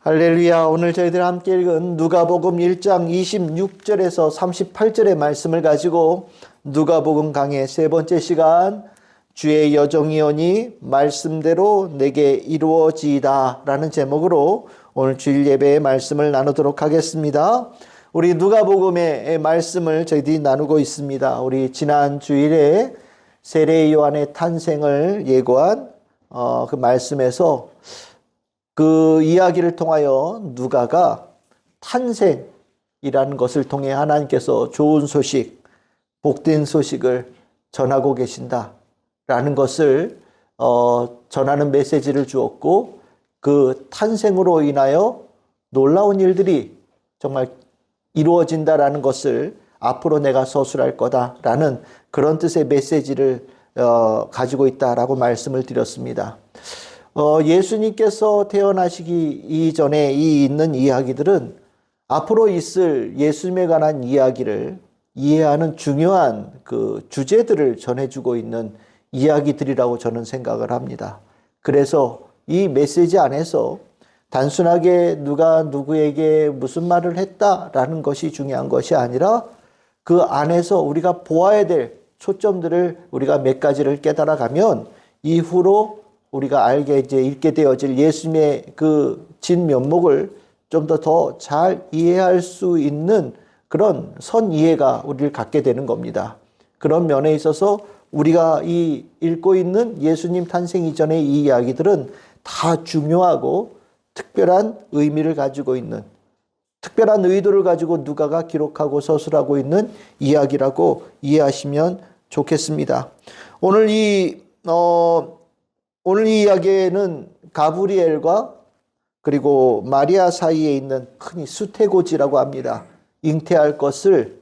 할렐루야. 오늘 저희들 함께 읽은 누가복음 1장 26절에서 38절의 말씀을 가지고 누가복음 강의 세 번째 시간, 주의 여정이오니 말씀대로 내게 이루어지이다 라는 제목으로 오늘 주일 예배의 말씀을 나누도록 하겠습니다. 우리 누가복음의 말씀을 저희들이 나누고 있습니다. 우리 지난 주일에 세례 요한의 탄생을 예고한 그 말씀에서 그 이야기를 통하여 누가가 탄생이라는 것을 통해 하나님께서 좋은 소식, 복된 소식을 전하고 계신다라는 것을 전하는 메시지를 주었고, 그 탄생으로 인하여 놀라운 일들이 정말 이루어진다라는 것을 앞으로 내가 서술할 거다라는 그런 뜻의 메시지를 가지고 있다라고 말씀을 드렸습니다. 예수님께서 태어나시기 이전에 있는 이야기들은 앞으로 있을 예수님에 관한 이야기를 이해하는 중요한 그 주제들을 전해주고 있는 이야기들이라고 저는 생각을 합니다. 그래서 이 메시지 안에서 단순하게 누가 누구에게 무슨 말을 했다라는 것이 중요한 것이 아니라 그 안에서 우리가 보아야 될 초점들을 우리가 몇 가지를 깨달아가면 이후로 우리가 읽게 되어질 예수님의 그 진면목을 좀 더 잘 이해할 수 있는 그런 선 이해가 우리를 갖게 되는 겁니다. 그런 면에 있어서 우리가 읽고 있는 예수님 탄생 이전의 이 이야기들은 다 중요하고 특별한 의미를 가지고 있는, 특별한 의도를 가지고 누가가 기록하고 서술하고 있는 이야기라고 이해하시면 좋겠습니다. 오늘 이 이야기에는 가브리엘과 그리고 마리아 사이에 있는 흔히 수태고지라고 합니다. 잉태할 것을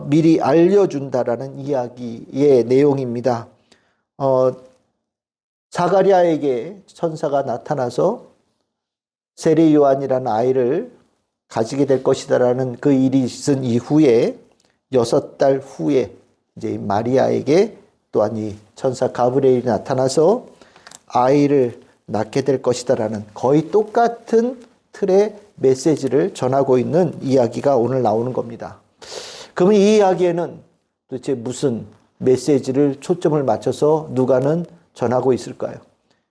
미리 알려준다라는 이야기의 내용입니다. 사가랴에게 천사가 나타나서 세례 요한이라는 아이를 가지게 될 것이다라는 그 일이 있은 이후에 6달 후에 이제 마리아에게 또한 이 천사 가브리엘이 나타나서 아이를 낳게 될 것이다라는 거의 똑같은 틀의 메시지를 전하고 있는 이야기가 오늘 나오는 겁니다. 그러면 이 이야기에는 도대체 무슨 메시지를 초점을 맞춰서 누가는 전하고 있을까요?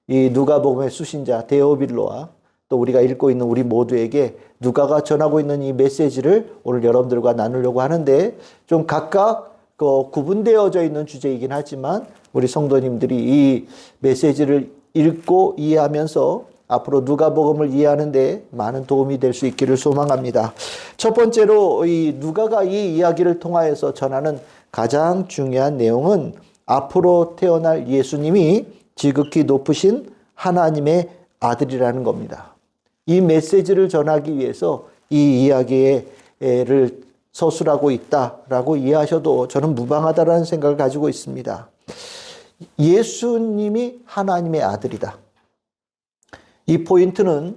이 누가복음의 수신자 데오빌로와 또 우리가 읽고 있는 우리 모두에게 누가가 전하고 있는 이 메시지를 오늘 여러분들과 나누려고 하는데, 좀 각각 구분되어져 있는 주제이긴 하지만 우리 성도님들이 이 메시지를 읽고 이해하면서 앞으로 누가복음을 이해하는데 많은 도움이 될 수 있기를 소망합니다. 첫 번째로 이 누가가 이 이야기를 통하여서 전하는 가장 중요한 내용은 앞으로 태어날 예수님이 지극히 높으신 하나님의 아들이라는 겁니다. 이 메시지를 전하기 위해서 이 이야기를 서술하고 있다라고 이해하셔도 저는 무방하다라는 생각을 가지고 있습니다. 예수님이 하나님의 아들이다. 이 포인트는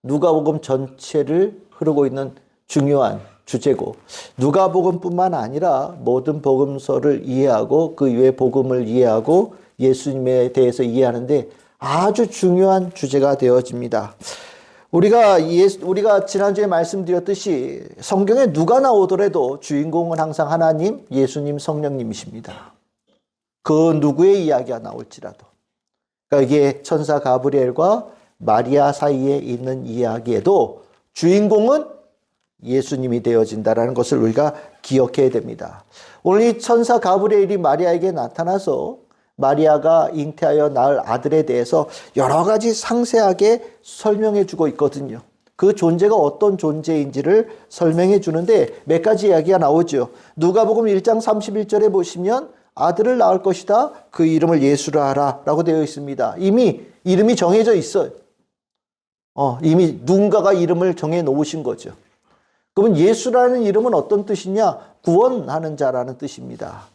누가복음 전체를 흐르고 있는 중요한 주제고, 누가복음뿐만 아니라 모든 복음서를 이해하고 그 외 복음을 이해하고 예수님에 대해서 이해하는데 아주 중요한 주제가 되어집니다. 우리가 지난주에 말씀드렸듯이 성경에 누가 나오더라도 주인공은 항상 하나님, 예수님, 성령님이십니다. 그 누구의 이야기가 나올지라도. 그러니까 이게 천사 가브리엘과 마리아 사이에 있는 이야기에도 주인공은 예수님이 되어진다라는 것을 우리가 기억해야 됩니다. 오늘 이 천사 가브리엘이 마리아에게 나타나서 마리아가 잉태하여 낳을 아들에 대해서 여러 가지 상세하게 설명해 주고 있거든요. 그 존재가 어떤 존재인지를 설명해 주는데 몇 가지 이야기가 나오죠. 누가복음 1장 31절에 보시면 아들을 낳을 것이다. 그 이름을 예수라 하라 라고 되어 있습니다. 이미 이름이 정해져 있어요. 이미 누군가가 이름을 정해 놓으신 거죠. 그러면 예수라는 이름은 어떤 뜻이냐? 구원하는 자라는 뜻입니다.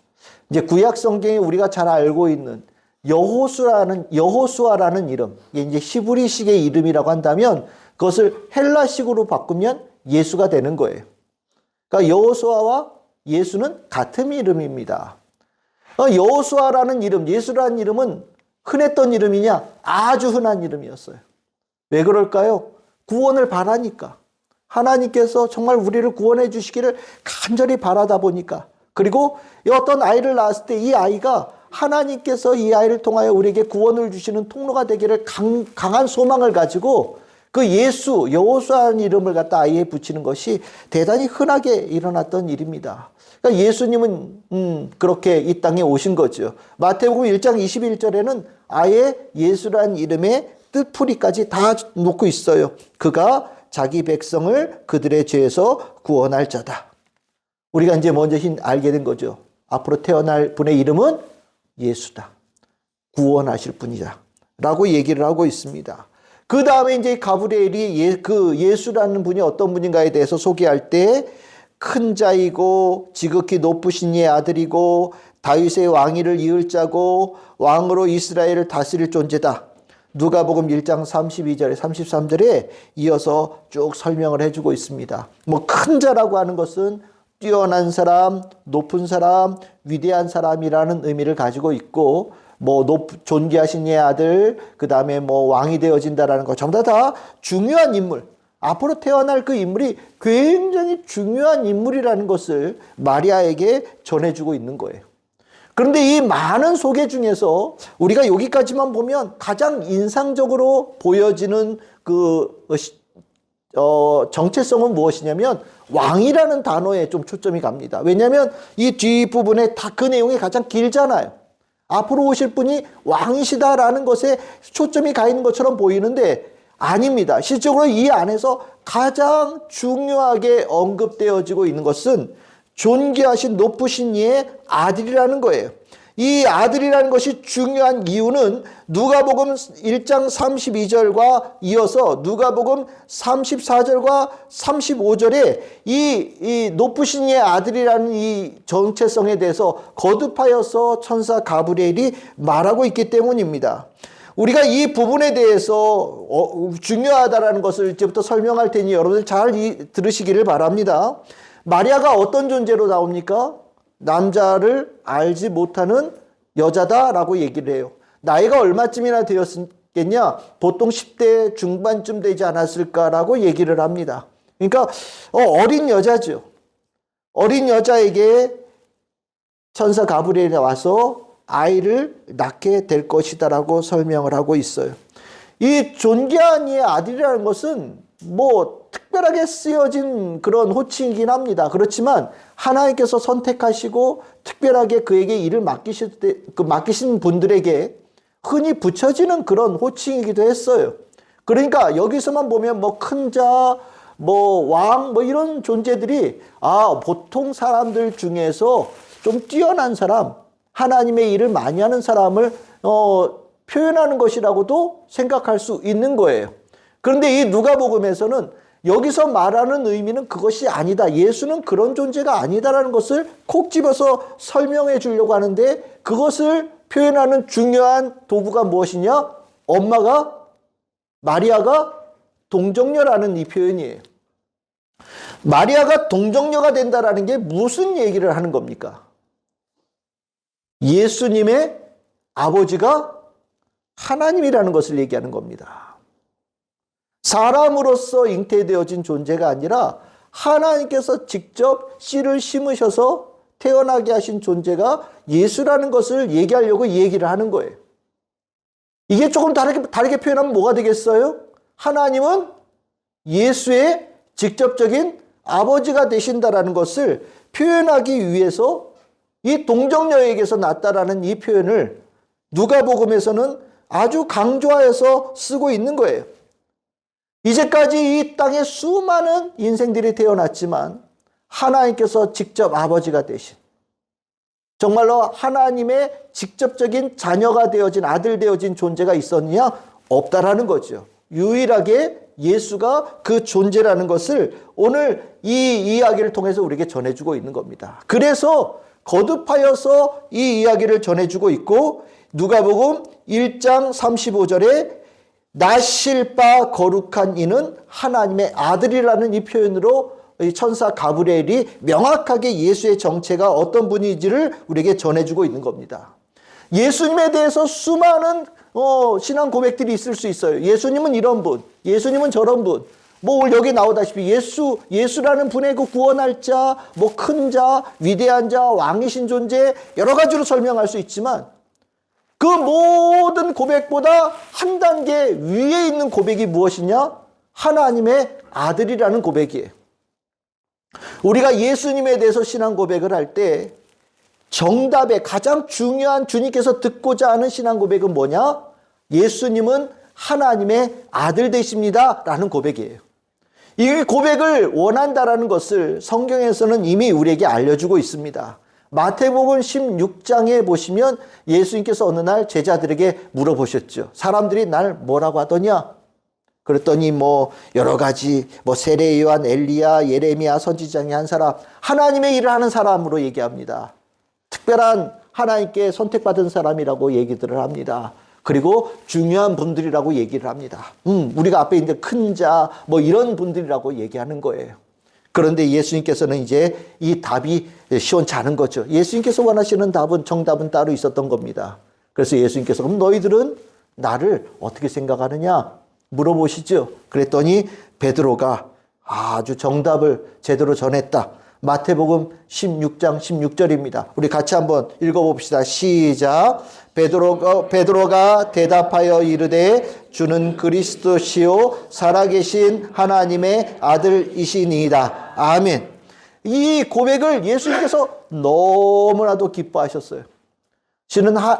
이제 구약 성경에 우리가 잘 알고 있는 여호수아라는 이름, 이게 이제 히브리식의 이름이라고 한다면 그것을 헬라식으로 바꾸면 예수가 되는 거예요. 그러니까 여호수아와 예수는 같은 이름입니다. 여호수아라는 이름, 예수라는 이름은 흔했던 이름이냐? 아주 흔한 이름이었어요. 왜 그럴까요? 구원을 바라니까. 하나님께서 정말 우리를 구원해 주시기를 간절히 바라다 보니까. 그리고 어떤 아이를 낳았을 때 이 아이가 하나님께서 이 아이를 통하여 우리에게 구원을 주시는 통로가 되기를 강한 소망을 가지고 그 예수, 여호수아라는 이름을 갖다 아이에 붙이는 것이 대단히 흔하게 일어났던 일입니다. 그러니까 예수님은 그렇게 이 땅에 오신 거죠. 마태복음 1장 21절에는 아예 예수라는 이름의 뜻풀이까지 다 놓고 있어요. 그가 자기 백성을 그들의 죄에서 구원할 자다. 우리가 이제 먼저 알게 된 거죠. 앞으로 태어날 분의 이름은 예수다. 구원하실 분이다. 라고 얘기를 하고 있습니다. 그 다음에 이제 가브리엘이 그 예수라는 분이 어떤 분인가에 대해서 소개할 때 큰 자이고 지극히 높으신 이의 아들이고 다윗의 왕위를 이을 자고 왕으로 이스라엘을 다스릴 존재다. 누가복음 1장 32절에 33절에 이어서 쭉 설명을 해주고 있습니다. 뭐 큰 자라고 하는 것은 뛰어난 사람, 높은 사람, 위대한 사람이라는 의미를 가지고 있고, 뭐 존귀하신 이의 아들, 그 다음에 뭐 왕이 되어진다라는 것 전부 다 중요한 인물, 앞으로 태어날 그 인물이 굉장히 중요한 인물이라는 것을 마리아에게 전해주고 있는 거예요. 그런데 이 많은 소개 중에서 우리가 여기까지만 보면 가장 인상적으로 보여지는 정체성은 무엇이냐면 왕이라는 단어에 좀 초점이 갑니다. 왜냐하면 이 뒷부분에 다 그 내용이 가장 길잖아요. 앞으로 오실 분이 왕이시다라는 것에 초점이 가 있는 것처럼 보이는데 아닙니다. 실적으로 이 안에서 가장 중요하게 언급되어지고 있는 것은 존귀하신 높으신 이의 아들이라는 거예요. 이 아들이라는 것이 중요한 이유는 누가복음 1장 32절과 이어서 누가복음 34절과 35절에 이 높으신 이의 아들이라는 이 정체성에 대해서 거듭하여서 천사 가브리엘이 말하고 있기 때문입니다. 우리가 이 부분에 대해서 중요하다라는 것을 이제부터 설명할 테니 여러분들 잘 들으시기를 바랍니다. 마리아가 어떤 존재로 나옵니까? 남자를 알지 못하는 여자다라고 얘기를 해요. 나이가 얼마쯤이나 되었겠냐? 보통 10대 중반쯤 되지 않았을까라고 얘기를 합니다. 그러니까 어린 여자죠. 어린 여자에게 천사 가브리엘이 와서 아이를 낳게 될 것이다라고 설명을 하고 있어요. 이 존귀한 이의 아들이라는 것은 뭐 특별하게 쓰여진 그런 호칭이긴 합니다. 그렇지만 하나님께서 선택하시고 특별하게 그에게 일을 맡기신 분들에게 흔히 붙여지는 그런 호칭이기도 했어요. 그러니까 여기서만 보면 뭐 큰 자, 뭐 왕, 뭐 이런 존재들이 보통 사람들 중에서 좀 뛰어난 사람, 하나님의 일을 많이 하는 사람을 표현하는 것이라고도 생각할 수 있는 거예요. 그런데 이 누가복음에서는 여기서 말하는 의미는 그것이 아니다. 예수는 그런 존재가 아니다라는 것을 콕 집어서 설명해 주려고 하는데 그것을 표현하는 중요한 도구가 무엇이냐? 마리아가 동정녀라는 이 표현이에요. 마리아가 동정녀가 된다라는 게 무슨 얘기를 하는 겁니까? 예수님의 아버지가 하나님이라는 것을 얘기하는 겁니다. 사람으로서 잉태되어진 존재가 아니라 하나님께서 직접 씨를 심으셔서 태어나게 하신 존재가 예수라는 것을 얘기하려고 얘기를 하는 거예요. 이게 조금 다르게 표현하면 뭐가 되겠어요? 하나님은 예수의 직접적인 아버지가 되신다라는 것을 표현하기 위해서 이 동정녀에게서 났다라는 이 표현을 누가복음에서는 아주 강조하여서 쓰고 있는 거예요. 이제까지 이 땅에 수많은 인생들이 태어났지만 하나님께서 직접 아버지가 되신, 정말로 하나님의 직접적인 자녀가 되어진, 아들 되어진 존재가 있었느냐? 없다라는 거죠. 유일하게 예수가 그 존재라는 것을 오늘 이 이야기를 통해서 우리에게 전해주고 있는 겁니다. 그래서 거듭하여서 이 이야기를 전해주고 있고, 누가복음 1장 35절에 나실 바 거룩한 이는 하나님의 아들이라는 이 표현으로 천사 가브리엘이 명확하게 예수의 정체가 어떤 분인지를 우리에게 전해주고 있는 겁니다. 예수님에 대해서 수많은 신앙 고백들이 있을 수 있어요. 예수님은 이런 분, 예수님은 저런 분. 뭐 오늘 여기 나오다시피 예수라는 분의 그 구원할 자, 뭐 큰 자, 위대한 자, 왕이신 존재 여러 가지로 설명할 수 있지만 그 모든 고백보다 한 단계 위에 있는 고백이 무엇이냐? 하나님의 아들이라는 고백이에요. 우리가 예수님에 대해서 신앙 고백을 할 때 정답의 가장 중요한 주님께서 듣고자 하는 신앙 고백은 뭐냐? 예수님은 하나님의 아들 되십니다 라는 고백이에요. 이 고백을 원한다라는 것을 성경에서는 이미 우리에게 알려주고 있습니다. 마태복음 16장에 보시면 예수님께서 어느 날 제자들에게 물어보셨죠. 사람들이 날 뭐라고 하더냐? 그랬더니 뭐 여러 가지 세례 요한, 엘리야, 예레미야 선지자의 한 사람, 하나님의 일을 하는 사람으로 얘기합니다. 특별한 하나님께 선택받은 사람이라고 얘기들을 합니다. 그리고 중요한 분들이라고 얘기를 합니다. 우리가 앞에 있는 큰 자, 이런 분들이라고 얘기하는 거예요. 그런데 예수님께서는 이제 이 답이 시원찮은 거죠. 예수님께서 원하시는 정답은 따로 있었던 겁니다. 그래서 예수님께서 그럼 너희들은 나를 어떻게 생각하느냐 물어보시죠. 그랬더니 베드로가 아주 정답을 제대로 전했다. 마태복음 16장 16절입니다. 우리 같이 한번 읽어봅시다. 시작. 베드로가 대답하여 이르되 주는 그리스도시요 살아계신 하나님의 아들이시니이다. 아멘. 이 고백을 예수님께서 너무나도 기뻐하셨어요.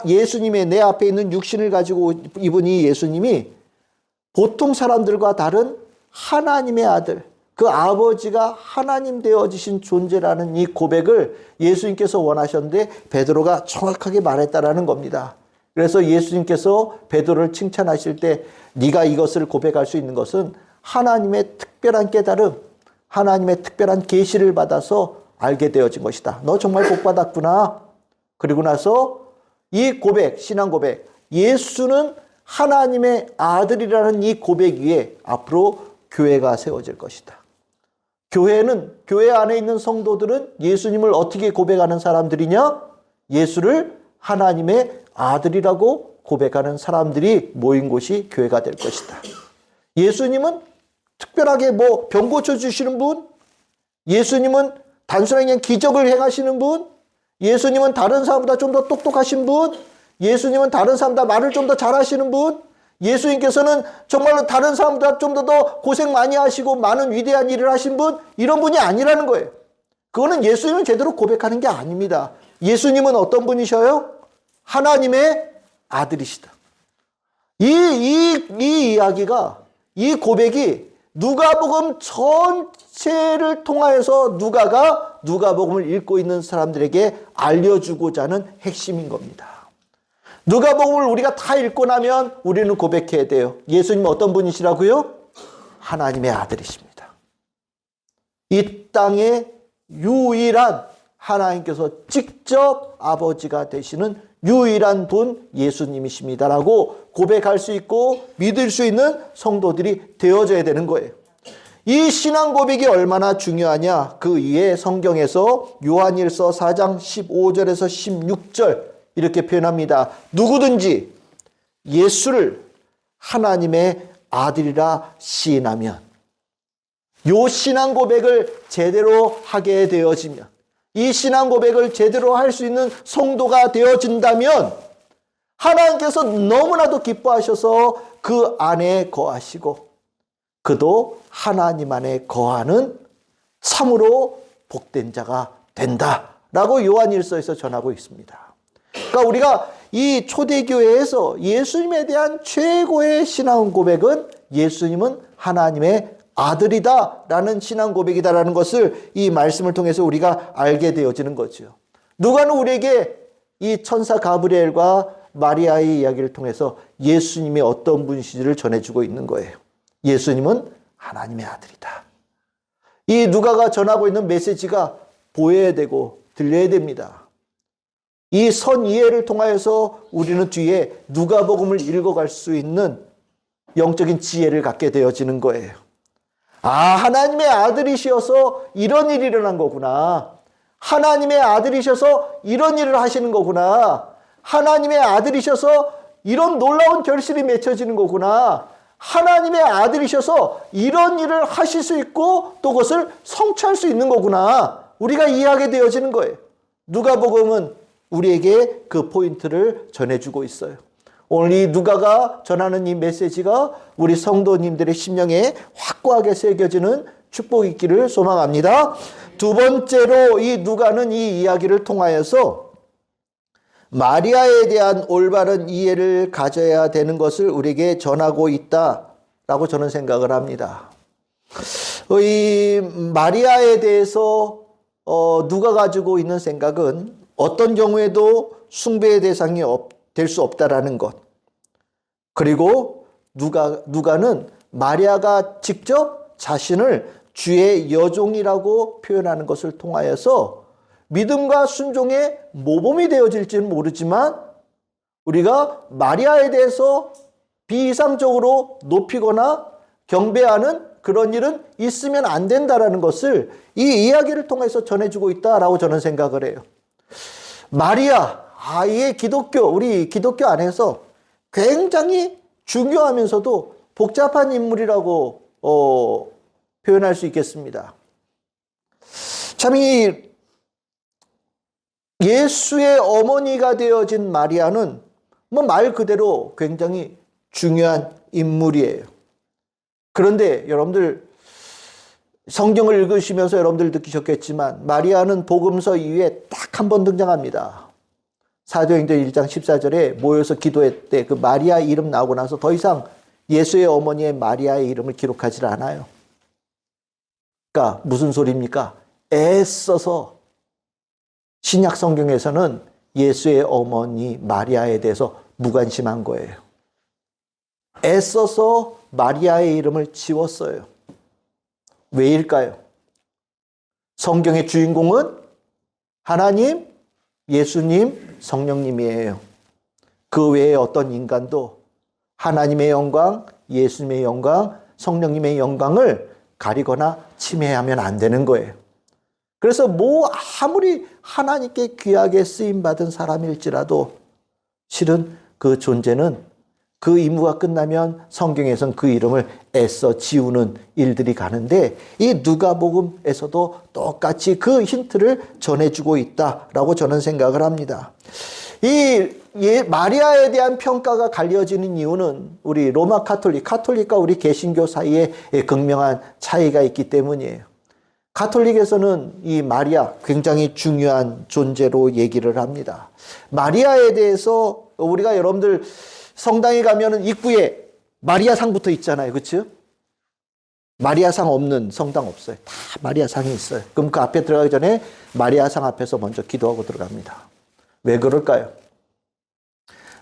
예수님의 내 앞에 있는 육신을 가지고 입은 이 예수님이 보통 사람들과 다른 하나님의 아들, 그 아버지가 하나님 되어지신 존재라는 이 고백을 예수님께서 원하셨는데 베드로가 정확하게 말했다라는 겁니다. 그래서 예수님께서 베드로를 칭찬하실 때 네가 이것을 고백할 수 있는 것은 하나님의 특별한 깨달음, 하나님의 특별한 계시를 받아서 알게 되어진 것이다. 너 정말 복 받았구나. 그리고 나서 이 고백, 신앙 고백, 예수는 하나님의 아들이라는 이 고백 위에 앞으로 교회가 세워질 것이다. 교회 안에 있는 성도들은 예수님을 어떻게 고백하는 사람들이냐? 예수를 하나님의 아들이라고 고백하는 사람들이 모인 곳이 교회가 될 것이다. 예수님은 특별하게 병 고쳐주시는 분? 예수님은 단순하게 그냥 기적을 행하시는 분? 예수님은 다른 사람보다 좀 더 똑똑하신 분? 예수님은 다른 사람보다 말을 좀 더 잘하시는 분? 예수님께서는 정말로 다른 사람보다 좀 더 고생 많이 하시고 많은 위대한 일을 하신 분? 이런 분이 아니라는 거예요. 그거는 예수님을 제대로 고백하는 게 아닙니다. 예수님은 어떤 분이셔요? 하나님의 아들이시다. 이 이야기가, 이 고백이 누가복음 전체를 통하여서 누가가 누가복음을 읽고 있는 사람들에게 알려주고자 하는 핵심인 겁니다. 누가복음을 우리가 다 읽고 나면 우리는 고백해야 돼요. 예수님은 어떤 분이시라고요? 하나님의 아들이십니다. 이 땅에 유일한 하나님께서 직접 아버지가 되시는 유일한 분 예수님이십니다라고 고백할 수 있고 믿을 수 있는 성도들이 되어져야 되는 거예요. 이 신앙 고백이 얼마나 중요하냐? 그 위에 성경에서 요한일서 4장 15절에서 16절 이렇게 표현합니다. 누구든지 예수를 하나님의 아들이라 시인하면, 요 신앙 고백을 제대로 하게 되어지면, 이 신앙 고백을 제대로 할 수 있는 성도가 되어진다면 하나님께서 너무나도 기뻐하셔서 그 안에 거하시고 그도 하나님 안에 거하는 참으로 복된 자가 된다라고 요한일서에서 전하고 있습니다. 그러니까 우리가 이 초대교회에서 예수님에 대한 최고의 신앙 고백은 예수님은 하나님의 아들이다라는 신앙 고백이다라는 것을 이 말씀을 통해서 우리가 알게 되어지는 거죠. 누가는 우리에게 이 천사 가브리엘과 마리아의 이야기를 통해서 예수님이 어떤 분이신지를 전해주고 있는 거예요. 예수님은 하나님의 아들이다. 이 누가가 전하고 있는 메시지가 보여야 되고 들려야 됩니다. 이 선 이해를 통하여서 우리는 뒤에 누가복음을 읽어갈 수 있는 영적인 지혜를 갖게 되어지는 거예요. 아, 하나님의 아들이시어서 이런 일이 일어난 거구나. 하나님의 아들이셔서 이런 일을 하시는 거구나. 하나님의 아들이셔서 이런 놀라운 결실이 맺혀지는 거구나. 하나님의 아들이셔서 이런 일을 하실 수 있고 또 그것을 성취할 수 있는 거구나. 우리가 이해하게 되어지는 거예요. 누가복음은 우리에게 그 포인트를 전해주고 있어요. 오늘 이 누가가 전하는 이 메시지가 우리 성도님들의 심령에 확고하게 새겨지는 축복이 있기를 소망합니다. 두 번째로 이 누가는 이 이야기를 통하여서 마리아에 대한 올바른 이해를 가져야 되는 것을 우리에게 전하고 있다라고 저는 생각을 합니다. 이 마리아에 대해서 누가 가지고 있는 생각은 어떤 경우에도 숭배의 대상이 될 수 없다라는 것. 그리고 누가는 마리아가 직접 자신을 주의 여종이라고 표현하는 것을 통하여서 믿음과 순종의 모범이 되어질지는 모르지만 우리가 마리아에 대해서 비이상적으로 높이거나 경배하는 그런 일은 있으면 안 된다라는 것을 이 이야기를 통해서 전해주고 있다라고 저는 생각을 해요. 마리아, 아예 우리 기독교 안에서 굉장히 중요하면서도 복잡한 인물이라고 표현할 수 있겠습니다. 참 이 예수의 어머니가 되어진 마리아는 뭐 말 그대로 굉장히 중요한 인물이에요. 그런데 여러분들 성경을 읽으시면서 여러분들 느끼셨겠지만 마리아는 복음서 이후에 딱 한 번 등장합니다. 사도행전 1장 14절에 모여서 기도했대. 그 마리아 이름 나오고 나서 더 이상 예수의 어머니의 마리아의 이름을 기록하지 않아요. 그러니까 무슨 소리입니까? 애써서 신약 성경에서는 예수의 어머니 마리아에 대해서 무관심한 거예요. 애써서 마리아의 이름을 지웠어요. 왜일까요? 성경의 주인공은 하나님, 예수님, 성령님이에요. 그 외에 어떤 인간도 하나님의 영광, 예수님의 영광, 성령님의 영광을 가리거나 침해하면 안 되는 거예요. 그래서 아무리 하나님께 귀하게 쓰임받은 사람일지라도 실은 그 존재는 그 임무가 끝나면 성경에선 그 이름을 애써 지우는 일들이 가는데 이 누가복음에서도 똑같이 그 힌트를 전해주고 있다라고 저는 생각을 합니다. 마리아에 대한 평가가 갈려지는 이유는 우리 로마 카톨릭과 우리 개신교 사이에 극명한 차이가 있기 때문이에요. 가톨릭에서는 이 마리아 굉장히 중요한 존재로 얘기를 합니다. 마리아에 대해서 우리가 여러분들 성당에 가면은 입구에 마리아 상부터 있잖아요. 그렇죠? 마리아 상 없는 성당 없어요. 다 마리아 상이 있어요. 그럼 그 앞에 들어가기 전에 마리아 상 앞에서 먼저 기도하고 들어갑니다. 왜 그럴까요?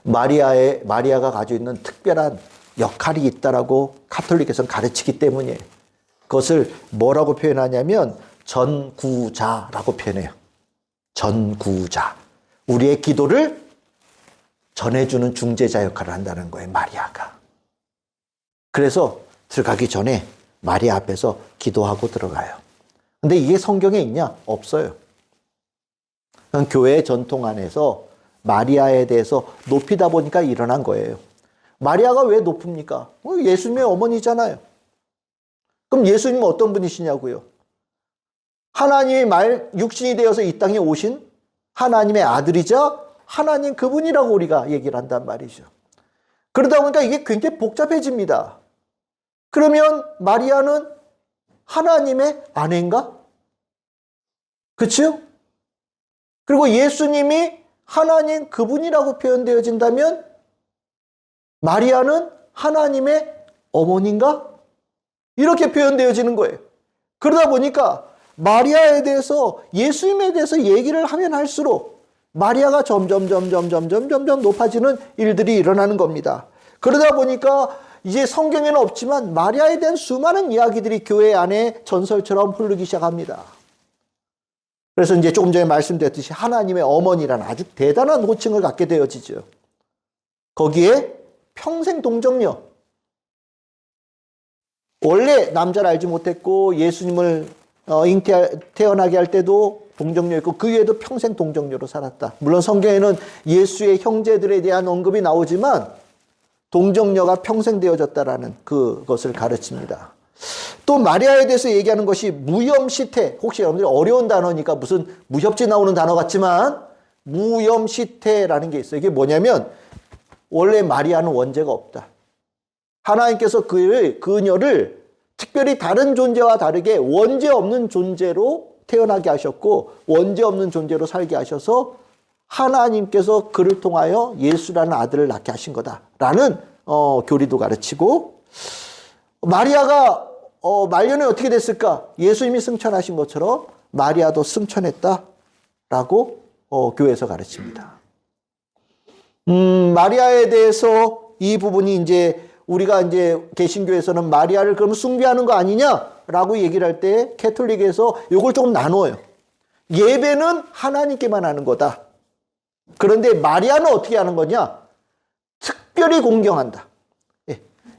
마리아가 가지고 있는 특별한 역할이 있다라고 가톨릭에서는 가르치기 때문이에요. 그것을 뭐라고 표현하냐면 전구자라고 표현해요. 전구자. 우리의 기도를 전해주는 중재자 역할을 한다는 거예요. 마리아가. 그래서 들어가기 전에 마리아 앞에서 기도하고 들어가요. 근데 이게 성경에 있냐? 없어요. 그건 교회의 전통 안에서 마리아에 대해서 높이다 보니까 일어난 거예요. 마리아가 왜 높습니까? 예수님의 어머니잖아요. 그럼 예수님은 어떤 분이시냐고요? 하나님이 육신이 되어서 이 땅에 오신 하나님의 아들이자 하나님 그분이라고 우리가 얘기를 한단 말이죠. 그러다 보니까 이게 굉장히 복잡해집니다. 그러면 마리아는 하나님의 아내인가? 그렇죠? 그리고 예수님이 하나님 그분이라고 표현되어진다면 마리아는 하나님의 어머니인가? 이렇게 표현되어지는 거예요. 그러다 보니까 마리아에 대해서 예수님에 대해서 얘기를 하면 할수록 마리아가 점점 높아지는 일들이 일어나는 겁니다. 그러다 보니까 이제 성경에는 없지만 마리아에 대한 수많은 이야기들이 교회 안에 전설처럼 흐르기 시작합니다. 그래서 이제 조금 전에 말씀드렸듯이 하나님의 어머니라는 아주 대단한 호칭을 갖게 되어지죠. 거기에 평생 동정녀. 원래 남자를 알지 못했고 예수님을 태어나게 할 때도 동정녀였고 그 위에도 평생 동정녀로 살았다. 물론 성경에는 예수의 형제들에 대한 언급이 나오지만 동정녀가 평생 되어졌다라는 그것을 가르칩니다. 또 마리아에 대해서 얘기하는 것이 무염시태. 혹시 여러분들이 어려운 단어니까 무슨 무협지 나오는 단어 같지만 무염시태라는 게 있어요. 이게 뭐냐면 원래 마리아는 원죄가 없다. 하나님께서 그녀를 특별히 다른 존재와 다르게 원죄 없는 존재로 태어나게 하셨고 원죄 없는 존재로 살게 하셔서 하나님께서 그를 통하여 예수라는 아들을 낳게 하신 거다라는 교리도 가르치고 마리아가 말년에 어떻게 됐을까? 예수님이 승천하신 것처럼 마리아도 승천했다라고 교회에서 가르칩니다. 마리아에 대해서 이 부분이 이제 우리가 이제 개신교에서는 마리아를 그럼 숭배하는 거 아니냐라고 얘기를 할 때 캐톨릭에서 이걸 조금 나눠요. 예배는 하나님께만 하는 거다. 그런데 마리아는 어떻게 하는 거냐? 특별히 공경한다.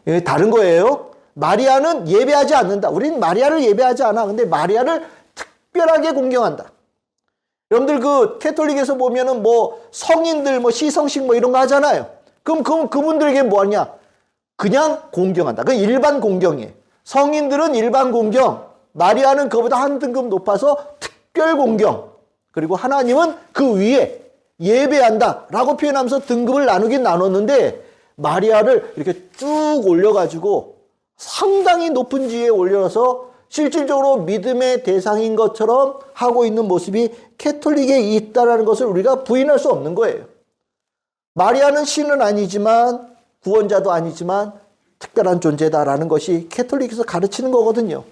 예, 다른 거예요. 마리아는 예배하지 않는다. 우리는 마리아를 예배하지 않아. 근데 마리아를 특별하게 공경한다. 여러분들 그 캐톨릭에서 보면은 뭐 성인들 뭐 시성식 뭐 이런 거 하잖아요. 그럼 그분들에게 뭐 하냐? 그냥 공경한다. 그 일반 공경이에요. 성인들은 일반 공경, 마리아는 그보다 한 등급 높아서 특별 공경, 그리고 하나님은 그 위에 예배한다라고 표현하면서 등급을 나누긴 나눴는데 마리아를 이렇게 쭉 올려가지고 상당히 높은 지위에 올려서 실질적으로 믿음의 대상인 것처럼 하고 있는 모습이 캐톨릭에 있다는 것을 우리가 부인할 수 없는 거예요. 마리아는 신은 아니지만 구원자도 아니지만 특별한 존재다라는 것이 캐톨릭에서 가르치는 거거든요.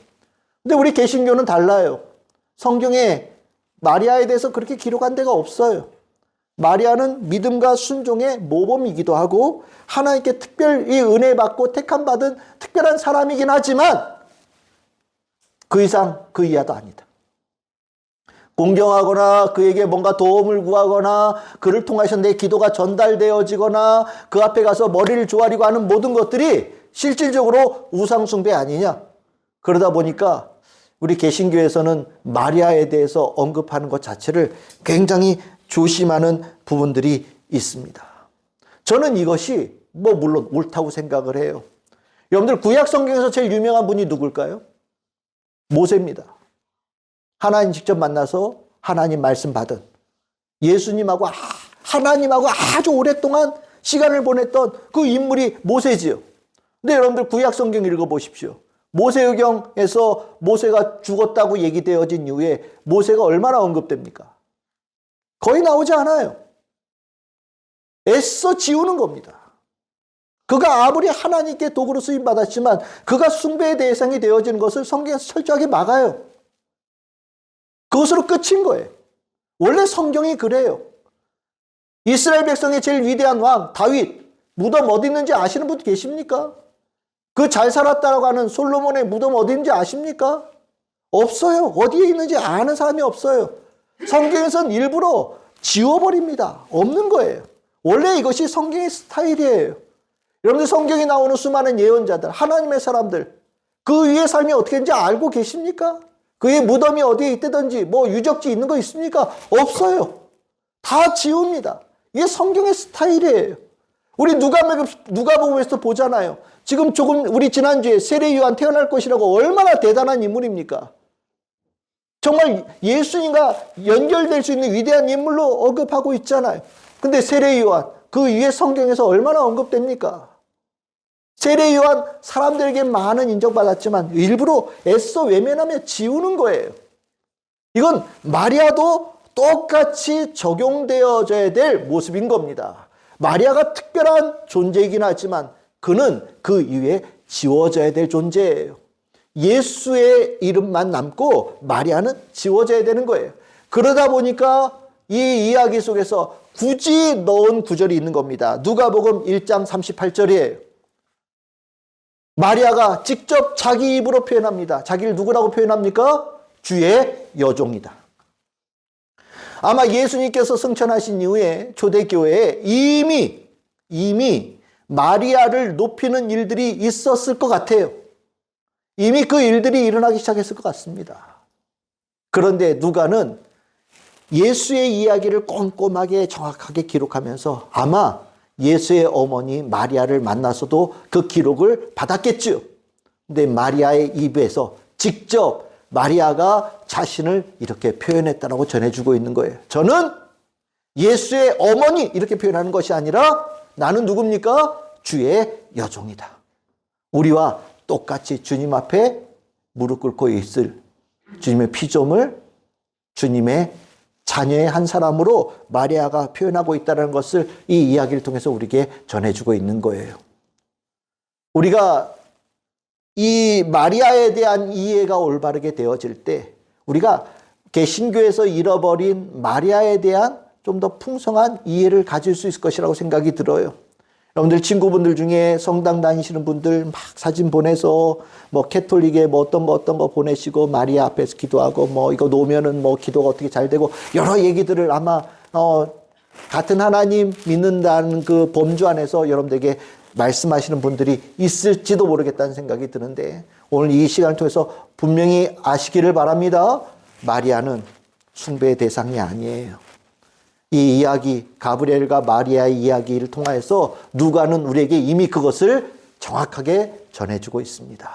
근데 우리 개신교는 달라요. 성경에 마리아에 대해서 그렇게 기록한 데가 없어요. 마리아는 믿음과 순종의 모범이기도 하고 하나님께 특별히 은혜 받고 택함 받은 특별한 사람이긴 하지만 그 이상 그 이하도 아니다. 공경하거나 그에게 뭔가 도움을 구하거나 그를 통해서 내 기도가 전달되어지거나 그 앞에 가서 머리를 조아리고 하는 모든 것들이 실질적으로 우상숭배 아니냐. 그러다 보니까 우리 개신교에서는 마리아에 대해서 언급하는 것 자체를 굉장히 조심하는 부분들이 있습니다. 저는 이것이 물론 옳다고 생각을 해요. 여러분들 구약 성경에서 제일 유명한 분이 누굴까요? 모세입니다. 하나님 직접 만나서 하나님 말씀 받은 예수님하고 하나님하고 아주 오랫동안 시간을 보냈던 그 인물이 모세지요. 근데 여러분들 구약 성경 읽어보십시오. 모세오경에서 모세가 죽었다고 얘기되어진 이후에 모세가 얼마나 언급됩니까? 거의 나오지 않아요. 애써 지우는 겁니다. 그가 아무리 하나님께 도구로 쓰임받았지만 그가 숭배의 대상이 되어지는 것을 성경에서 철저하게 막아요. 그것으로 끝인 거예요. 원래 성경이 그래요. 이스라엘 백성의 제일 위대한 왕 다윗 무덤 어디 있는지 아시는 분 계십니까? 그 잘 살았다고 하는 솔로몬의 무덤 어디 있는지 아십니까? 없어요. 어디에 있는지 아는 사람이 없어요. 성경에서는 일부러 지워버립니다. 없는 거예요. 원래 이것이 성경의 스타일이에요. 여러분들 성경에 나오는 수많은 예언자들, 하나님의 사람들, 그 위에 삶이 어떻게 되는지 알고 계십니까? 그의 무덤이 어디에 있다든지 뭐 유적지 있는 거 있습니까? 없어요. 다 지웁니다. 이게 성경의 스타일이에요. 우리 누가복음에서 보잖아요. 지금 조금 우리 지난주에 세례 요한 태어날 것이라고 얼마나 대단한 인물입니까? 정말 예수님과 연결될 수 있는 위대한 인물로 언급하고 있잖아요. 근데 세례 요한 그 위에 성경에서 얼마나 언급됩니까? 세례 요한 사람들에게 많은 인정받았지만 일부러 애써 외면하며 지우는 거예요. 이건 마리아도 똑같이 적용되어져야 될 모습인 겁니다. 마리아가 특별한 존재이긴 하지만 그는 그 이후에 지워져야 될 존재예요. 예수의 이름만 남고 마리아는 지워져야 되는 거예요. 그러다 보니까 이 이야기 속에서 굳이 넣은 구절이 있는 겁니다. 누가복음 1장 38절이에요. 마리아가 직접 자기 입으로 표현합니다. 자기를 누구라고 표현합니까? 주의 여종이다. 아마 예수님께서 승천하신 이후에 초대교회에 이미 마리아를 높이는 일들이 있었을 것 같아요. 이미 그 일들이 일어나기 시작했을 것 같습니다. 그런데 누가는 예수의 이야기를 꼼꼼하게 정확하게 기록하면서 아마 예수의 어머니 마리아를 만나서도 그 기록을 받았겠죠. 근데 마리아의 입에서 직접 마리아가 자신을 이렇게 표현했다라고 전해주고 있는 거예요. 저는 예수의 어머니 이렇게 표현하는 것이 아니라 나는 누굽니까? 주의 여종이다. 우리와 똑같이 주님 앞에 무릎 꿇고 있을 주님의 피조물, 주님의 자녀의 한 사람으로 마리아가 표현하고 있다는 것을 이 이야기를 통해서 우리에게 전해주고 있는 거예요. 우리가 이 마리아에 대한 이해가 올바르게 되어질 때 우리가 개신교에서 잃어버린 마리아에 대한 좀 더 풍성한 이해를 가질 수 있을 것이라고 생각이 들어요. 여러분들 친구분들 중에 성당 다니시는 분들 막 사진 보내서 뭐 캐톨릭에 뭐 어떤 거 보내시고 마리아 앞에서 기도하고 뭐 이거 놓으면은 뭐 기도가 어떻게 잘 되고 여러 얘기들을 아마 같은 하나님 믿는다는 그 범주 안에서 여러분들에게 말씀하시는 분들이 있을지도 모르겠다는 생각이 드는데 오늘 이 시간을 통해서 분명히 아시기를 바랍니다. 마리아는 숭배의 대상이 아니에요. 이 이야기, 가브리엘과 마리아의 이야기를 통하여서 누가는 우리에게 이미 그것을 정확하게 전해주고 있습니다.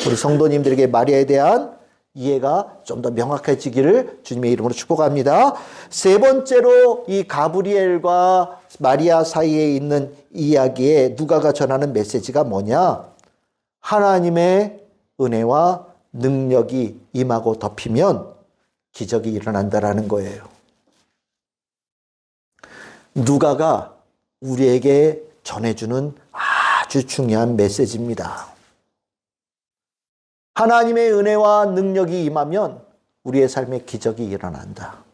우리 성도님들에게 마리아에 대한 이해가 좀 더 명확해지기를 주님의 이름으로 축복합니다. 세 번째로 이 가브리엘과 마리아 사이에 있는 이야기에 누가가 전하는 메시지가 뭐냐? 하나님의 은혜와 능력이 임하고 덮이면 기적이 일어난다라는 거예요. 누가가 우리에게 전해주는 아주 중요한 메시지입니다. 하나님의 은혜와 능력이 임하면 우리의 삶에 기적이 일어난다.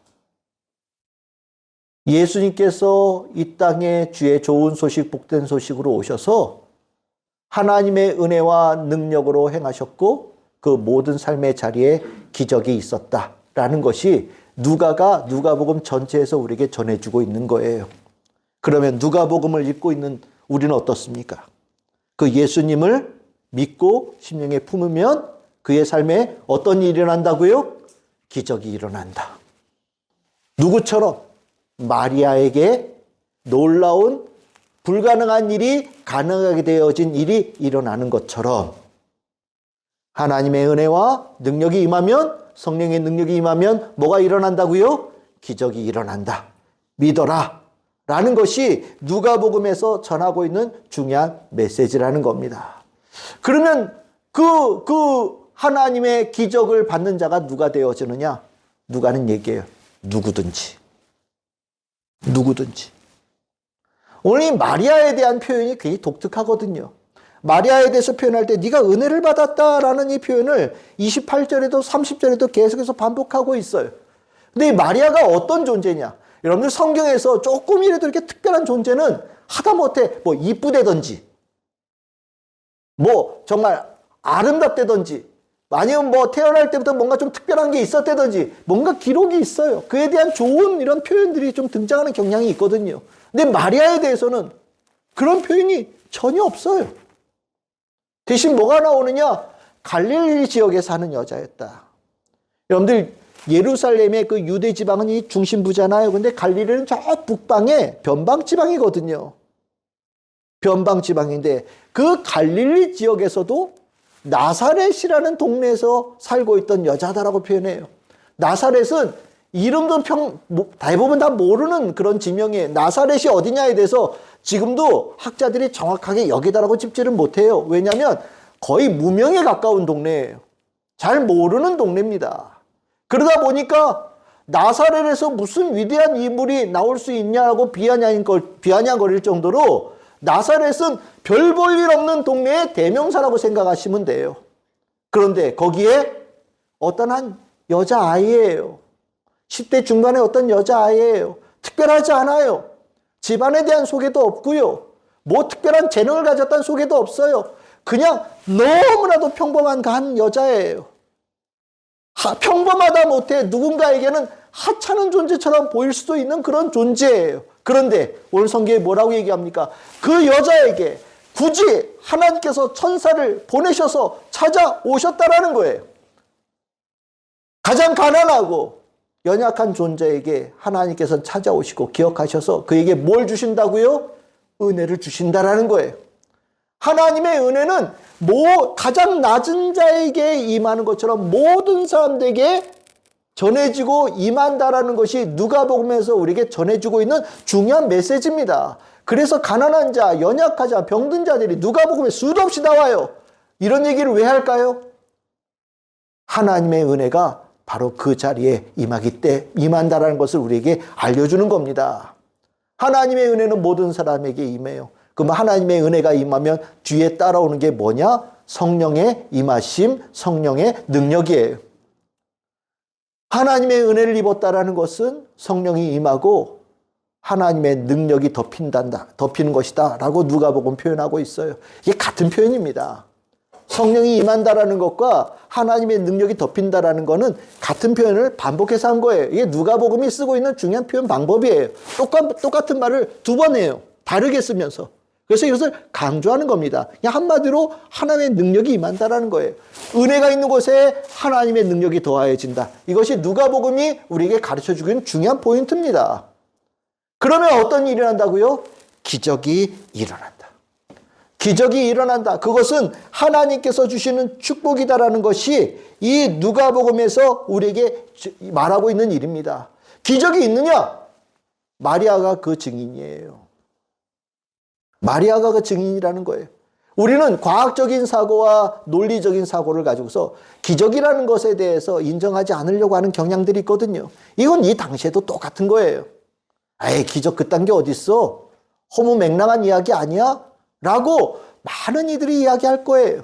예수님께서 이 땅에 주의 좋은 소식, 복된 소식으로 오셔서 하나님의 은혜와 능력으로 행하셨고 그 모든 삶의 자리에 기적이 있었다라는 것이 누가가 누가복음 전체에서 우리에게 전해주고 있는 거예요. 그러면 누가복음을 읽고 있는 우리는 어떻습니까? 그 예수님을 믿고 심령에 품으면 그의 삶에 어떤 일이 일어난다고요? 기적이 일어난다. 누구처럼? 마리아에게 놀라운 불가능한 일이 가능하게 되어진 일이 일어나는 것처럼 하나님의 은혜와 능력이 임하면 성령의 능력이 임하면 뭐가 일어난다고요? 기적이 일어난다. 믿어라. 라는 것이 누가복음에서 전하고 있는 중요한 메시지라는 겁니다. 그러면 그 하나님의 기적을 받는 자가 누가 되어지느냐? 누가는 얘기해요. 누구든지. 오늘 이 마리아에 대한 표현이 굉장히 독특하거든요. 마리아에 대해서 표현할 때 네가 은혜를 받았다라는 이 표현을 28절에도 30절에도 계속해서 반복하고 있어요. 근데 이 마리아가 어떤 존재냐? 여러분들 성경에서 조금이라도 이렇게 특별한 존재는 하다못해 뭐 이쁘대든지 뭐 정말 아름답대든지 아니면 뭐 태어날 때부터 뭔가 좀 특별한 게 있었다든지 뭔가 기록이 있어요. 그에 대한 좋은 이런 표현들이 좀 등장하는 경향이 있거든요. 근데 마리아에 대해서는 그런 표현이 전혀 없어요. 대신 뭐가 나오느냐? 갈릴리 지역에 사는 여자였다. 여러분들 예루살렘의 그 유대 지방은 이 중심부잖아요. 근데 갈릴리는 저 북방에 변방 지방이거든요. 변방 지방인데 그 갈릴리 지역에서도 나사렛이라는 동네에서 살고 있던 여자다라고 표현해요. 나사렛은 이름도 대부분 다 모르는 그런 지명이에요. 나사렛이 어디냐에 대해서 지금도 학자들이 정확하게 여기다라고 짚지를 못해요. 왜냐하면 거의 무명에 가까운 동네예요. 잘 모르는 동네입니다. 그러다 보니까 나사렛에서 무슨 위대한 인물이 나올 수 있냐고 비아냥거릴 정도로 나사렛은 별 볼 일 없는 동네의 대명사라고 생각하시면 돼요. 그런데 거기에 어떤 한 여자아이예요. 10대 중반의 어떤 여자아이예요. 특별하지 않아요. 집안에 대한 소개도 없고요. 뭐 특별한 재능을 가졌다는 소개도 없어요. 그냥 너무나도 평범한 한 여자예요. 평범하다 못해 누군가에게는 하찮은 존재처럼 보일 수도 있는 그런 존재예요. 그런데 오늘 성경에 뭐라고 얘기합니까? 그 여자에게 굳이 하나님께서 천사를 보내셔서 찾아오셨다라는 거예요. 가장 가난하고 연약한 존재에게 하나님께서 찾아오시고 기억하셔서 그에게 뭘 주신다고요? 은혜를 주신다라는 거예요. 하나님의 은혜는 가장 낮은 자에게 임하는 것처럼 모든 사람들에게 전해지고 임한다라는 것이 누가복음에서 우리에게 전해주고 있는 중요한 메시지입니다. 그래서 가난한 자, 연약한 자, 병든 자들이 누가복음에 수도 없이 나와요. 이런 얘기를 왜 할까요? 하나님의 은혜가 바로 그 자리에 임한다라는 것을 우리에게 알려주는 겁니다. 하나님의 은혜는 모든 사람에게 임해요. 그럼 하나님의 은혜가 임하면 뒤에 따라오는 게 뭐냐? 성령의 임하심, 성령의 능력이에요. 하나님의 은혜를 입었다라는 것은 성령이 임하고 하나님의 능력이 덮이는 것이다 라고 누가복음 표현하고 있어요. 이게 같은 표현입니다. 성령이 임한다라는 것과 하나님의 능력이 덮인다라는 것은 같은 표현을 반복해서 한 거예요. 이게 누가복음이 쓰고 있는 중요한 표현 방법이에요. 똑같은 말을 두 번 해요. 다르게 쓰면서. 그래서 이것을 강조하는 겁니다. 그냥 한마디로 하나님의 능력이 임한다라는 거예요. 은혜가 있는 곳에 하나님의 능력이 더하여진다. 이것이 누가복음이 우리에게 가르쳐주고 있는 중요한 포인트입니다. 그러면 어떤 일이 일어난다고요? 기적이 일어난다. 기적이 일어난다. 그것은 하나님께서 주시는 축복이다라는 것이 이 누가복음에서 우리에게 말하고 있는 일입니다. 기적이 있느냐? 마리아가 그 증인이에요. 마리아가 그 증인이라는 거예요. 우리는 과학적인 사고와 논리적인 사고를 가지고서 기적이라는 것에 대해서 인정하지 않으려고 하는 경향들이 있거든요. 이건 이 당시에도 똑같은 거예요. 에이, 기적 그딴 게 어딨어? 허무맹랑한 이야기 아니야? 라고 많은 이들이 이야기할 거예요.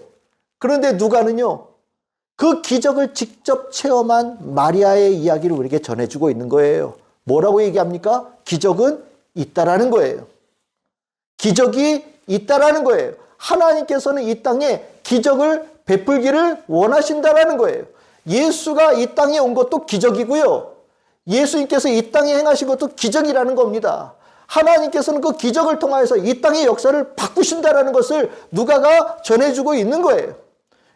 그런데 누가는요, 그 기적을 직접 체험한 마리아의 이야기를 우리에게 전해주고 있는 거예요. 뭐라고 얘기합니까? 기적은 있다라는 거예요. 기적이 있다라는 거예요. 하나님께서는 이 땅에 기적을 베풀기를 원하신다라는 거예요. 예수가 이 땅에 온 것도 기적이고요. 예수님께서 이 땅에 행하신 것도 기적이라는 겁니다. 하나님께서는 그 기적을 통하여서 이 땅의 역사를 바꾸신다라는 것을 누가가 전해주고 있는 거예요.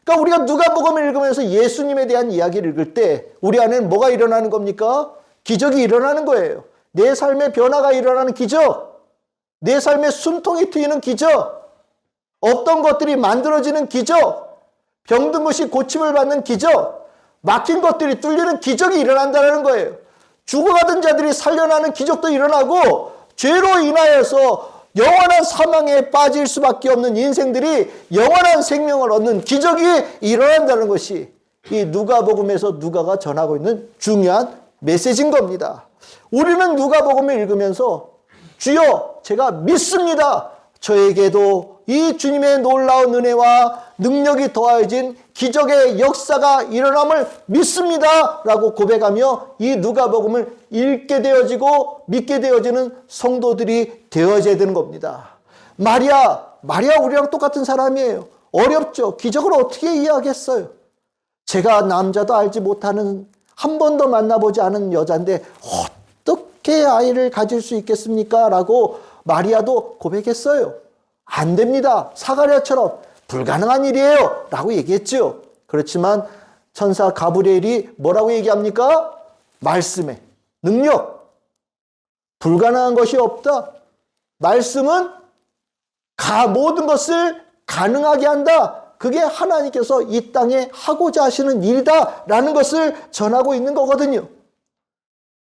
그러니까 우리가 누가복음을 읽으면서 예수님에 대한 이야기를 읽을 때 우리 안에는 뭐가 일어나는 겁니까? 기적이 일어나는 거예요. 내 삶의 변화가 일어나는 기적. 내 삶의 숨통이 트이는 기적, 없던 것들이 만들어지는 기적, 병든 것이 고침을 받는 기적, 막힌 것들이 뚫리는 기적이 일어난다는 거예요. 죽어가던 자들이 살려나는 기적도 일어나고 죄로 인하여서 영원한 사망에 빠질 수밖에 없는 인생들이 영원한 생명을 얻는 기적이 일어난다는 것이 이 누가복음에서 누가가 전하고 있는 중요한 메시지인 겁니다. 우리는 누가복음을 읽으면서 주여, 제가 믿습니다. 저에게도 이 주님의 놀라운 은혜와 능력이 더하여진 기적의 역사가 일어남을 믿습니다. 라고 고백하며 이 누가복음을 읽게 되어지고 믿게 되어지는 성도들이 되어져야 되는 겁니다. 마리아 우리랑 똑같은 사람이에요. 어렵죠. 기적을 어떻게 이해하겠어요? 제가 남자도 알지 못하는 한 번도 만나보지 않은 여자인데 어떻게 아이를 가질 수 있겠습니까? 라고 마리아도 고백했어요. 안 됩니다. 사가랴처럼 불가능한 일이에요. 라고 얘기했죠. 그렇지만 천사 가브리엘이 뭐라고 얘기합니까? 말씀에 능력. 불가능한 것이 없다. 말씀은 모든 것을 가능하게 한다. 그게 하나님께서 이 땅에 하고자 하시는 일이다. 라는 것을 전하고 있는 거거든요.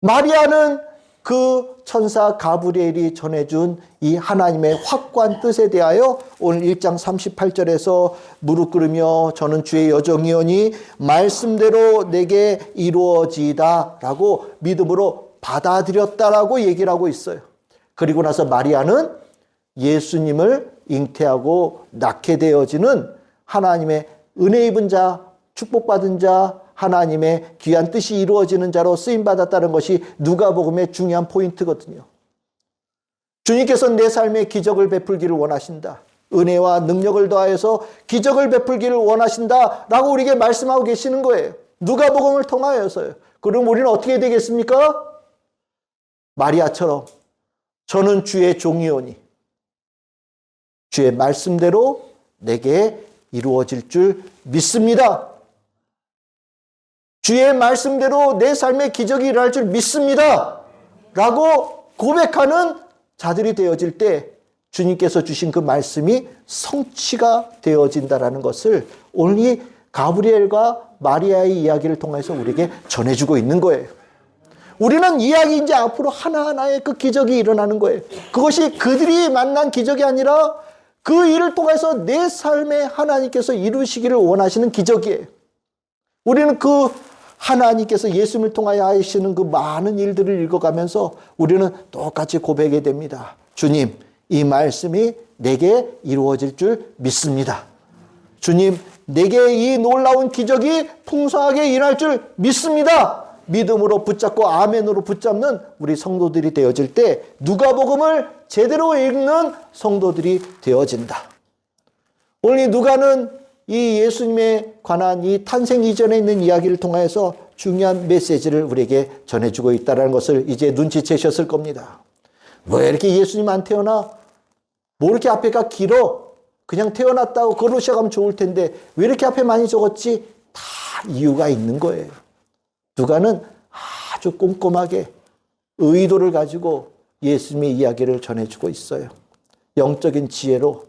마리아는 그 천사 가브리엘이 전해준 이 하나님의 확고한 뜻에 대하여 오늘 1장 38절에서 무릎 꿇으며 저는 주의 여종이오니 말씀대로 내게 이루어지이다 라고 믿음으로 받아들였다라고 얘기를 하고 있어요. 그리고 나서 마리아는 예수님을 잉태하고 낳게 되어지는 하나님의 은혜 입은 자, 축복받은 자, 하나님의 귀한 뜻이 이루어지는 자로 쓰임받았다는 것이 누가복음의 중요한 포인트거든요. 주님께서는 내 삶에 기적을 베풀기를 원하신다. 은혜와 능력을 더하여서 기적을 베풀기를 원하신다 라고 우리에게 말씀하고 계시는 거예요. 누가복음을 통하여서요. 그럼 우리는 어떻게 되겠습니까? 마리아처럼 저는 주의 종이오니 주의 말씀대로 내게 이루어질 줄 믿습니다. 주의 말씀대로 내 삶에 기적이 일어날 줄 믿습니다 라고 고백하는 자들이 되어질 때 주님께서 주신 그 말씀이 성취가 되어진다는 것을 오늘 이 가브리엘과 마리아의 이야기를 통해서 우리에게 전해주고 있는 거예요. 우리는 이야기 이제 앞으로 하나하나의 그 기적이 일어나는 거예요. 그것이 그들이 만난 기적이 아니라 그 일을 통해서 내 삶에 하나님께서 이루시기를 원하시는 기적이에요. 우리는 그 하나님께서 예수님을 통하여 하시는 그 많은 일들을 읽어가면서 우리는 똑같이 고백하게 됩니다. 주님, 이 말씀이 내게 이루어질 줄 믿습니다. 주님, 내게 이 놀라운 기적이 풍성하게 일어날 줄 믿습니다. 믿음으로 붙잡고 아멘으로 붙잡는 우리 성도들이 되어질 때 누가복음을 제대로 읽는 성도들이 되어진다. 오늘 이 누가는 이 예수님에 관한 이 탄생 이전에 있는 이야기를 통해서 중요한 메시지를 우리에게 전해주고 있다는 것을 이제 눈치채셨을 겁니다. 왜 이렇게 예수님 안 태어나? 뭐 이렇게 앞에가 길어? 그냥 태어났다고 그걸로 시작하면 좋을 텐데 왜 이렇게 앞에 많이 적었지? 다 이유가 있는 거예요. 누가는 아주 꼼꼼하게 의도를 가지고 예수님의 이야기를 전해주고 있어요. 영적인 지혜로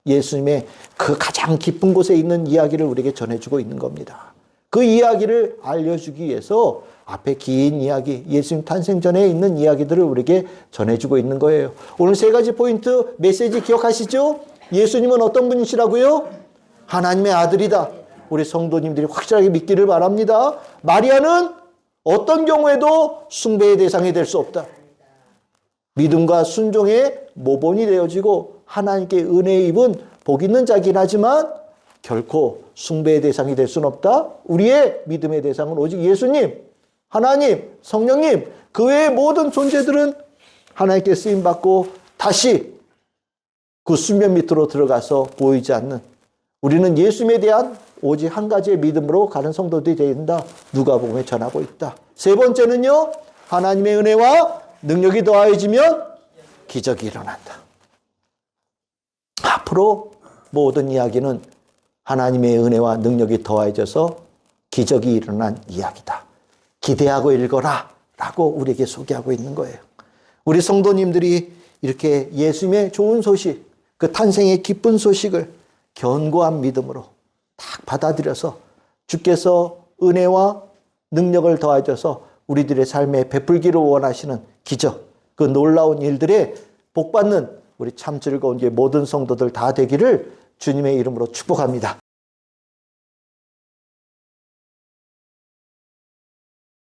예수님의 그 가장 깊은 곳에 있는 이야기를 우리에게 전해주고 있는 겁니다. 그 이야기를 알려주기 위해서 앞에 긴 이야기, 예수님 탄생 전에 있는 이야기들을 우리에게 전해주고 있는 거예요. 오늘 세 가지 포인트 메시지 기억하시죠? 예수님은 어떤 분이시라고요? 하나님의 아들이다. 우리 성도님들이 확실하게 믿기를 바랍니다. 마리아는 어떤 경우에도 숭배의 대상이 될 수 없다. 믿음과 순종의 모본이 되어지고 하나님께 은혜 입은 복 있는 자긴 하지만 결코 숭배의 대상이 될 수는 없다. 우리의 믿음의 대상은 오직 예수님, 하나님, 성령님, 그 외의 모든 존재들은 하나님께 쓰임받고 다시 그 수면 밑으로 들어가서 보이지 않는, 우리는 예수님에 대한 오직 한 가지의 믿음으로 가는 성도들이 된다. 누가복음에 전하고 있다. 세 번째는요, 하나님의 은혜와 능력이 더하여지면 기적이 일어난다. 앞으로 모든 이야기는 하나님의 은혜와 능력이 더해져서 기적이 일어난 이야기다. 기대하고 읽어라 라고 우리에게 소개하고 있는 거예요. 우리 성도님들이 이렇게 예수님의 좋은 소식, 그 탄생의 기쁜 소식을 견고한 믿음으로 딱 받아들여서 주께서 은혜와 능력을 더하셔서 우리들의 삶에 베풀기를 원하시는 기적, 그 놀라운 일들에 복받는 우리 참 즐거운 모든 성도들 다 되기를 주님의 이름으로 축복합니다.